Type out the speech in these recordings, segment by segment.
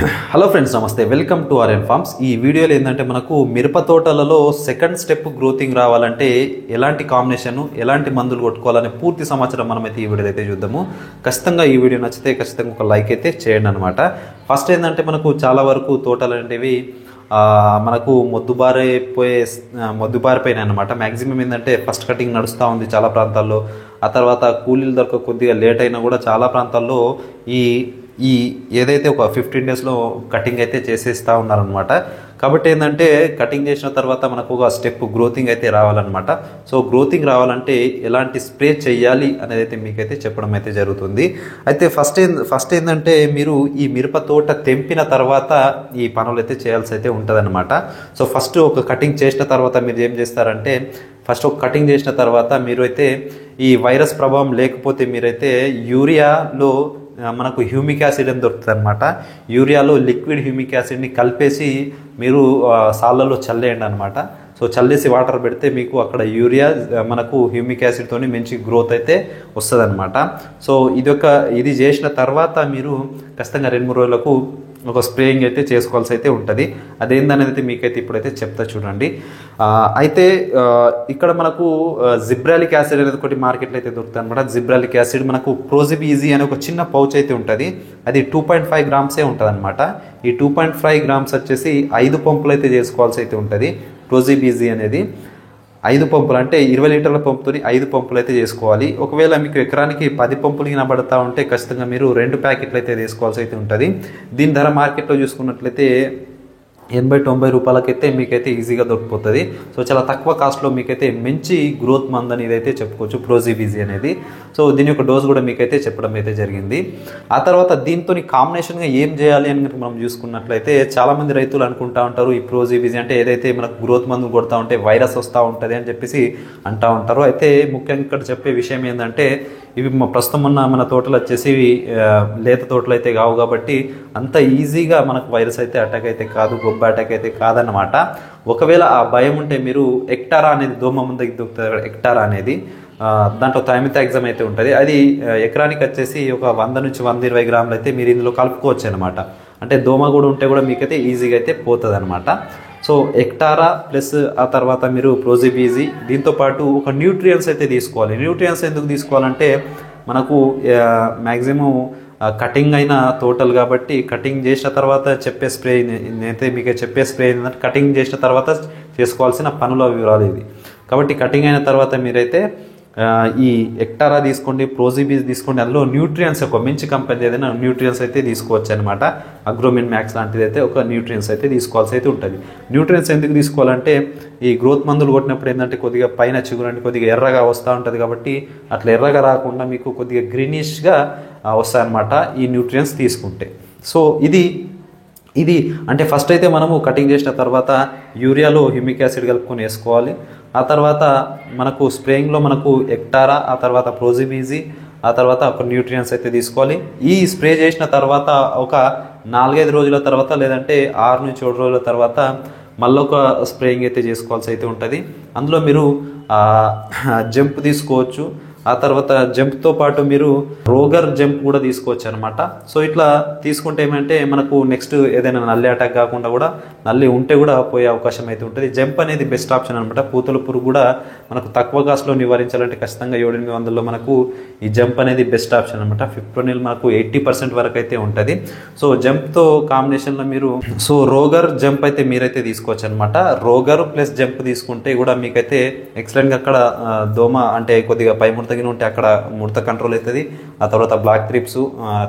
Hello friends, నమస్తే. Welcome to RN farms. ఈ వీడియోలో ఏంటంటే మనకు మిరప తోటలలో సెకండ్ స్టెప్ గ్రోతింగ్ రావాలంటే ఎలాంటి కాంబినేషన్, ఎలాంటి మందులు కొట్టుకోవాలనే పూర్తి సమాచారం మనమైతే ఈ వీడియోలో అయితే చూద్దాము. ఖచ్చితంగా ఈ వీడియో నచ్చితే ఖచ్చితంగా ఒక లైక్ అయితే చేయండి అనమాట. ఫస్ట్ ఏంటంటే మనకు చాలా వరకు తోటలు అనేవి మనకు మొద్దుబారిపోయినాయి అనమాట. మ్యాక్సిమం ఏంటంటే ఫస్ట్ కటింగ్ నడుస్తూ ఉంది చాలా ప్రాంతాల్లో. ఆ తర్వాత కూలీలు దొరక కొద్దిగా లేట్ అయినా కూడా చాలా ప్రాంతాల్లో ఈ ఏదైతే ఒక 15 డేస్లో కటింగ్ అయితే చేసేస్తూ ఉన్నారనమాట. కాబట్టి ఏంటంటే కటింగ్ చేసిన తర్వాత మనకు ఒక స్టెప్ గ్రోతింగ్ అయితే రావాలన్నమాట. సో గ్రోతింగ్ రావాలంటే ఎలాంటి స్ప్రే చేయాలి అనేది అయితే మీకైతే చెప్పడం అయితే జరుగుతుంది. అయితే ఫస్ట్ ఏంటంటే మీరు ఈ మిరప తోట తెంపిన తర్వాత ఈ పనులు అయితే చేయాల్సి అయితే ఉంటుందన్నమాట. సో ఫస్ట్ ఒక కటింగ్ చేసిన తర్వాత మీరు ఏం చేస్తారంటే, ఫస్ట్ ఒక కటింగ్ చేసిన తర్వాత మీరు అయితే ఈ వైరస్ ప్రభావం లేకపోతే మీరైతే యూరియాలో మనకు హ్యూమిక్ యాసిడ్ అని దొరుకుతుంది అనమాట. యూరియాలో లిక్విడ్ హ్యూమిక్ యాసిడ్ని కలిపేసి మీరు సాళ్ళలో చల్లేయండి అనమాట. సో చల్లేసి వాటర్ పెడితే మీకు అక్కడ యూరియా మనకు హ్యూమిక్ యాసిడ్తోని మంచి గ్రోత్ అయితే వస్తుంది అనమాట. సో ఇది చేసిన తర్వాత మీరు ఖచ్చితంగా 2-3 రోజులకు ఒక స్ప్రేయింగ్ అయితే చేసుకోవాల్సి అయితే ఉంటుంది. అదేందనేది అయితే మీకైతే ఇప్పుడైతే చెప్తా చూడండి. అయితే ఇక్కడ మనకు జిబ్రాలిక్ యాసిడ్ అనేది ఒకటి మార్కెట్లో అయితే దొరుకుతుంది అనమాట. జిబ్రాలిక్ యాసిడ్ మనకు ప్రోజిబ్ ఈజీ అనే ఒక చిన్న పౌచ్ అయితే ఉంటుంది. అది 2.5 గ్రామ్సే ఉంటుంది అనమాట. ఈ 2.5 గ్రామ్స్ వచ్చేసి 5 పంపులు అయితే చేసుకోవాల్సి అయితే ఉంటుంది. ప్రోజిబ్ ఈజీ అనేది 5 పంపులు అంటే 20 లీటర్ల పంపుతోని 5 పంపులు అయితే చేసుకోవాలి. ఒకవేళ మీకు ఎకరానికి 10 పంపులు కనబడతా ఉంటే ఖచ్చితంగా మీరు 2 ప్యాకెట్లు అయితే తీసుకోవాల్సి అయితే ఉంటుంది. దీని ధర మార్కెట్లో చూసుకున్నట్లయితే 80-90 రూపాయలకైతే మీకైతే ఈజీగా దొరికిపోతుంది. సో చాలా తక్కువ కాస్ట్లో మీకైతే మంచి గ్రోత్ మందు అనేది అయితే చెప్పుకోవచ్చు, ప్రోజిబ్ ఈజీ అనేది. సో దీని యొక్క డోస్ కూడా మీకైతే చెప్పడం అయితే జరిగింది. ఆ తర్వాత దీంతో కాంబినేషన్గా ఏం చేయాలి అని మనం చూసుకున్నట్లయితే చాలామంది రైతులు అనుకుంటా ఉంటారు, ఈ ప్రోజిబ్ ఈజీ అంటే ఏదైతే మనకు గ్రోత్ మందు కొడతా ఉంటే వైరస్ వస్తూ ఉంటుంది అని చెప్పేసి అంటూ ఉంటారు. అయితే ముఖ్యంగా ఇక్కడ చెప్పే విషయం ఏంటంటే, ఇవి ప్రస్తుతం ఉన్న మన తోటలు వచ్చేసి లేత తోటలు అయితే కావు కాబట్టి అంత ఈజీగా మనకు వైరస్ అయితే అటాక్ అయితే కాదు, గొబ్బ అటాక్ అయితే కాదన్నమాట. ఒకవేళ ఆ భయం ఉంటే మీరు ఎక్టారా అనేది దోమ ముందుకి దొరుకుతుంది. ఎక్టారా అనేది దాంట్లో థైమిథాక్సమ్ అయితే ఉంటుంది. అది ఎకరానికి వచ్చేసి ఒక 100 నుంచి 120 గ్రాములు అయితే మీరు ఇందులో కలుపుకోవచ్చు అనమాట. అంటే దోమ కూడా ఉంటే కూడా మీకైతే ఈజీగా అయితే పోతుంది అనమాట. సో ఎక్టారా ప్లస్ ఆ తర్వాత మీరు ప్రోజిబ్ ఈజీ, దీంతోపాటు ఒక న్యూట్రియన్స్ అయితే తీసుకోవాలి. న్యూట్రియన్స్ ఎందుకు తీసుకోవాలంటే మనకు మ్యాక్సిమం కటింగ్ అయిన తోటలు కాబట్టి కటింగ్ చేసిన తర్వాత చెప్పే స్ప్రే నేనైతే మీకు చెప్పే స్ప్రే ఏంటంటే కటింగ్ చేసిన తర్వాత చేసుకోవాల్సిన పనుల వివరాలు ఇది. కాబట్టి కటింగ్ అయిన తర్వాత మీరైతే ఈ ఎక్టారా తీసుకోండి, ప్రోజిబీజ్ తీసుకోండి. అందులో న్యూట్రియన్స్ ఒక మంచి కంపెనీ ఏదైనా న్యూట్రియన్స్ అయితే తీసుకోవచ్చు అనమాట. అగ్రోమిన్ మ్యాక్స్ లాంటిది అయితే ఒక న్యూట్రియన్స్ అయితే తీసుకోవాల్సి అయితే ఉంటుంది. న్యూట్రియన్స్ ఎందుకు తీసుకోవాలంటే ఈ గ్రోత్ మందులు కొట్టినప్పుడు ఏంటంటే కొద్దిగా పైన చిగురండి కొద్దిగా ఎర్రగా వస్తూ ఉంటుంది కాబట్టి అట్లా ఎర్రగా రాకుండా మీకు కొద్దిగా గ్రీనిష్గా వస్తాయన్నమాట ఈ న్యూట్రియన్స్ తీసుకుంటే. సో ఇది అంటే ఫస్ట్ అయితే మనము కటింగ్ చేసిన తర్వాత యూరియాలో హ్యూమిక్ యాసిడ్ కలుపుకొని వేసుకోవాలి. ఆ తర్వాత మనకు స్ప్రేయింగ్లో మనకు ఎక్టారా, ఆ తర్వాత ప్రోజిబ్ ఈజీ, ఆ తర్వాత ఒక న్యూట్రియన్స్ అయితే తీసుకోవాలి. ఈ స్ప్రే చేసిన తర్వాత ఒక 4-5 రోజుల తర్వాత లేదంటే 6 నుంచి 7 రోజుల తర్వాత మళ్ళీ ఒక స్ప్రేయింగ్ అయితే చేసుకోవాల్సి అయితే ఉంటుంది. అందులో మీరు జంప్ తీసుకోవచ్చు. ఆ తర్వాత జంప్తో పాటు మీరు రోగర్ జంప్ కూడా తీసుకోవచ్చు అనమాట. సో ఇట్లా తీసుకుంటే ఏమంటే మనకు నెక్స్ట్ ఏదైనా నల్లి అటాక్ కాకుండా కూడా నల్లి ఉంటే కూడా పోయే అవకాశం అయితే ఉంటుంది. జంప్ అనేది బెస్ట్ ఆప్షన్ అనమాట. పూతల పురుగు కూడా మనకు తక్కువ కాస్ట్లో నివారించాలంటే ఖచ్చితంగా 700-800లో మనకు ఈ జంప్ అనేది బెస్ట్ ఆప్షన్ అనమాట. ఫిప్రోనిల్ మనకు 80% వరకు అయితే ఉంటుంది. సో జంప్తో కాంబినేషన్లో మీరు రోగర్ జంప్ అయితే మీరైతే తీసుకోవచ్చు అనమాట. రోగర్ ప్లస్ జంప్ తీసుకుంటే కూడా మీకైతే ఎక్సలెంట్గా అక్కడ దోమ అంటే కొద్దిగా పై ముడత ఉంటే అక్కడ ముడత కంట్రోల్ అవుతుంది. ఆ తర్వాత బ్లాక్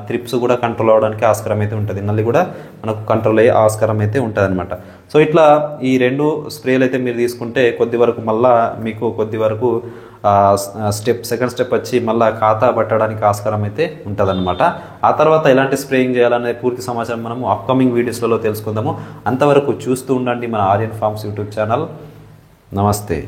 త్రిప్స్ కూడా కంట్రోల్ అవడానికి ఆస్కారం అయితే ఉంటుంది. నల్లి కూడా మనకు కంట్రోల్ అయ్యే ఆస్కారం అయితే ఉంటుంది అనమాట. సో ఇట్లా ఈ 2 స్ప్రేలు అయితే మీరు తీసుకుంటే కొద్ది వరకు మళ్ళా మీకు కొద్ది వరకు సెకండ్ స్టెప్ వచ్చి మళ్ళీ ఖాతా పట్టడానికి ఆస్కారం అయితే ఉంటుంది అనమాట. ఆ తర్వాత ఎలాంటి స్ప్రేయింగ్ చేయాలనే పూర్తి సమాచారం మనము అప్కమింగ్ వీడియోస్లలో తెలుసుకుందాము. అంతవరకు చూస్తూ ఉండండి మన ఆర్యన్ ఫార్మ్స్ యూట్యూబ్ ఛానల్. నమస్తే.